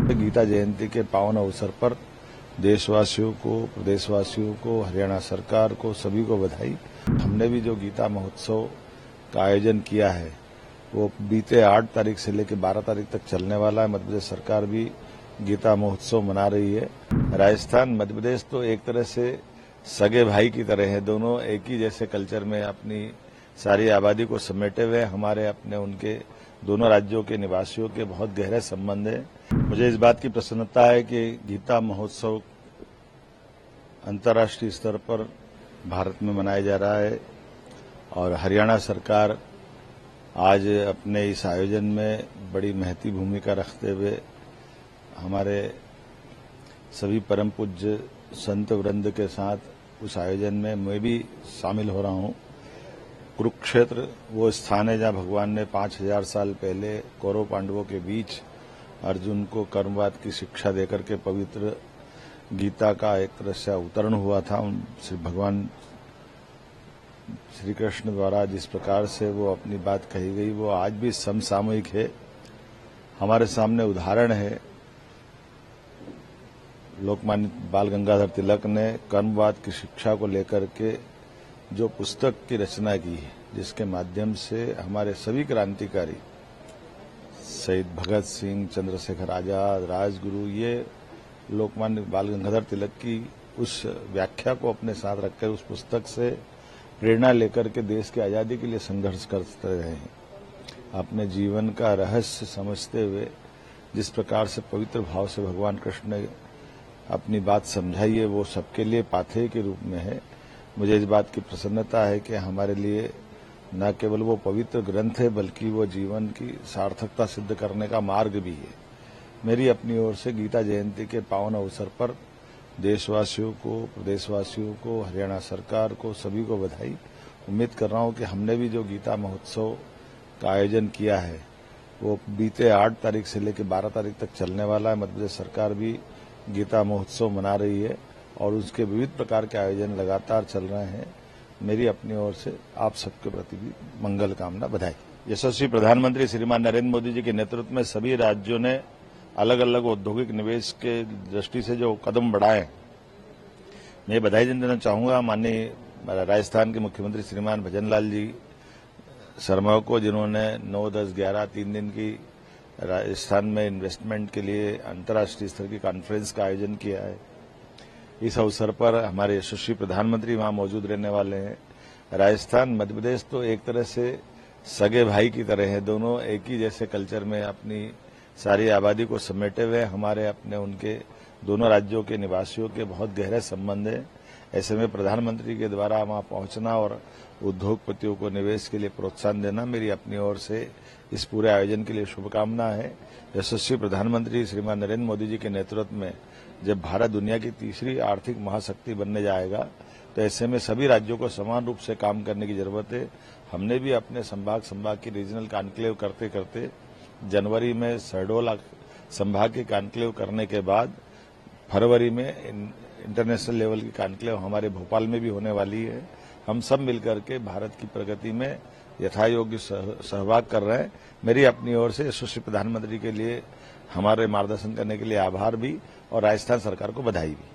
गीता जयंती के पावन अवसर पर देशवासियों को, प्रदेशवासियों को, हरियाणा सरकार को, सभी को बधाई। हमने भी जो गीता महोत्सव का आयोजन किया है वो बीते 8 तारीख से लेकर 12 तारीख तक चलने वाला है। मध्य प्रदेश सरकार भी गीता महोत्सव मना रही है। राजस्थान, मध्य प्रदेश तो एक तरह से सगे भाई की तरह है। दोनों एक ही जैसे कल्चर में अपनी सारी आबादी को समेटे हुए हमारे अपने उनके दोनों राज्यों के निवासियों के बहुत गहरे संबंध हैं। मुझे इस बात की प्रसन्नता है कि गीता महोत्सव अंतर्राष्ट्रीय स्तर पर भारत में मनाया जा रहा है और हरियाणा सरकार आज अपने इस आयोजन में बड़ी महती भूमिका रखते हुए हमारे सभी परम पूज्य संत वृंद के साथ उस आयोजन में मैं भी शामिल हो रहा हूं। कुरुक्षेत्र वो स्थान है जहां भगवान ने 5000 साल पहले कौरव पांडवों के बीच अर्जुन को कर्मवाद की शिक्षा देकर के पवित्र गीता का एक तरह से अवतरण हुआ था। भगवान श्री कृष्ण द्वारा जिस प्रकार से वो अपनी बात कही गई वो आज भी समसामयिक है। हमारे सामने उदाहरण है, लोकमान्य बाल गंगाधर तिलक ने कर्मवाद की शिक्षा को लेकर के जो पुस्तक की रचना की है, जिसके माध्यम से हमारे सभी क्रांतिकारी शहीद भगत सिंह, चंद्रशेखर आजाद, राजगुरु, ये लोकमान्य बाल गंगाधर तिलक की उस व्याख्या को अपने साथ रखकर उस पुस्तक से प्रेरणा लेकर के देश की आजादी के लिए संघर्ष करते रहे हैं। अपने जीवन का रहस्य समझते हुए जिस प्रकार से पवित्र भाव से भगवान कृष्ण ने अपनी बात समझाई है वो सबके लिए पाथेय के रूप में है। मुझे इस बात की प्रसन्नता है कि हमारे लिए न केवल वो पवित्र ग्रंथ है बल्कि वो जीवन की सार्थकता सिद्ध करने का मार्ग भी है। मेरी अपनी ओर से गीता जयंती के पावन अवसर पर देशवासियों को, प्रदेशवासियों को, हरियाणा सरकार को, सभी को बधाई। उम्मीद कर रहा हूं कि हमने भी जो गीता महोत्सव का आयोजन किया है वो बीते 8 तारीख से लेकर 12 तारीख तक चलने वाला है। मध्य प्रदेश सरकार भी गीता महोत्सव मना रही है और उसके विविध प्रकार के आयोजन लगातार चल रहे हैं। मेरी अपनी ओर से आप सबके प्रति भी मंगल कामना, बधाई। यशस्वी प्रधानमंत्री श्रीमान नरेंद्र मोदी जी के नेतृत्व में सभी राज्यों ने अलग अलग औद्योगिक निवेश के दृष्टि से जो कदम बढ़ाए, मैं बधाई देना चाहूंगा माननीय राजस्थान के मुख्यमंत्री श्रीमान भजनलाल जी शर्मा को, जिन्होंने 9, 10, 11 3 दिन की राजस्थान में इन्वेस्टमेंट के लिए अंतर्राष्ट्रीय स्तर की कॉन्फ्रेंस का आयोजन किया है। इस अवसर पर हमारे यशस्वी प्रधानमंत्री वहां मौजूद रहने वाले हैं। राजस्थान, मध्य प्रदेश तो एक तरह से सगे भाई की तरह है। दोनों एक ही जैसे कल्चर में अपनी सारी आबादी को समेटे हुए हमारे अपने उनके दोनों राज्यों के निवासियों के बहुत गहरे संबंध हैं। ऐसे में प्रधानमंत्री के द्वारा वहां पहुंचना और उद्योगपतियों को निवेश के लिए प्रोत्साहन देना मेरी अपनी ओर से इस पूरे आयोजन के लिए शुभकामना है। यशस्वी प्रधानमंत्री श्रीमान नरेंद्र मोदी जी के नेतृत्व में जब भारत दुनिया की तीसरी आर्थिक महाशक्ति बनने जाएगा तो ऐसे में सभी राज्यों को समान रूप से काम करने की जरूरत है। हमने भी अपने संभाग की रीजनल कॉन्क्लेव करते करते जनवरी में शहडोल संभाग की कॉन्क्लेव करने के बाद फरवरी में इंटरनेशनल लेवल की कॉन्क्लेव हमारे भोपाल में भी होने वाली है। हम सब मिलकर के भारत की प्रगति में यथायोग्य सहभाग कर रहे हैं। मेरी अपनी ओर से यशस्वी प्रधानमंत्री के लिए हमारे मार्गदर्शन करने के लिए आभार भी और राजस्थान सरकार को बधाई भी।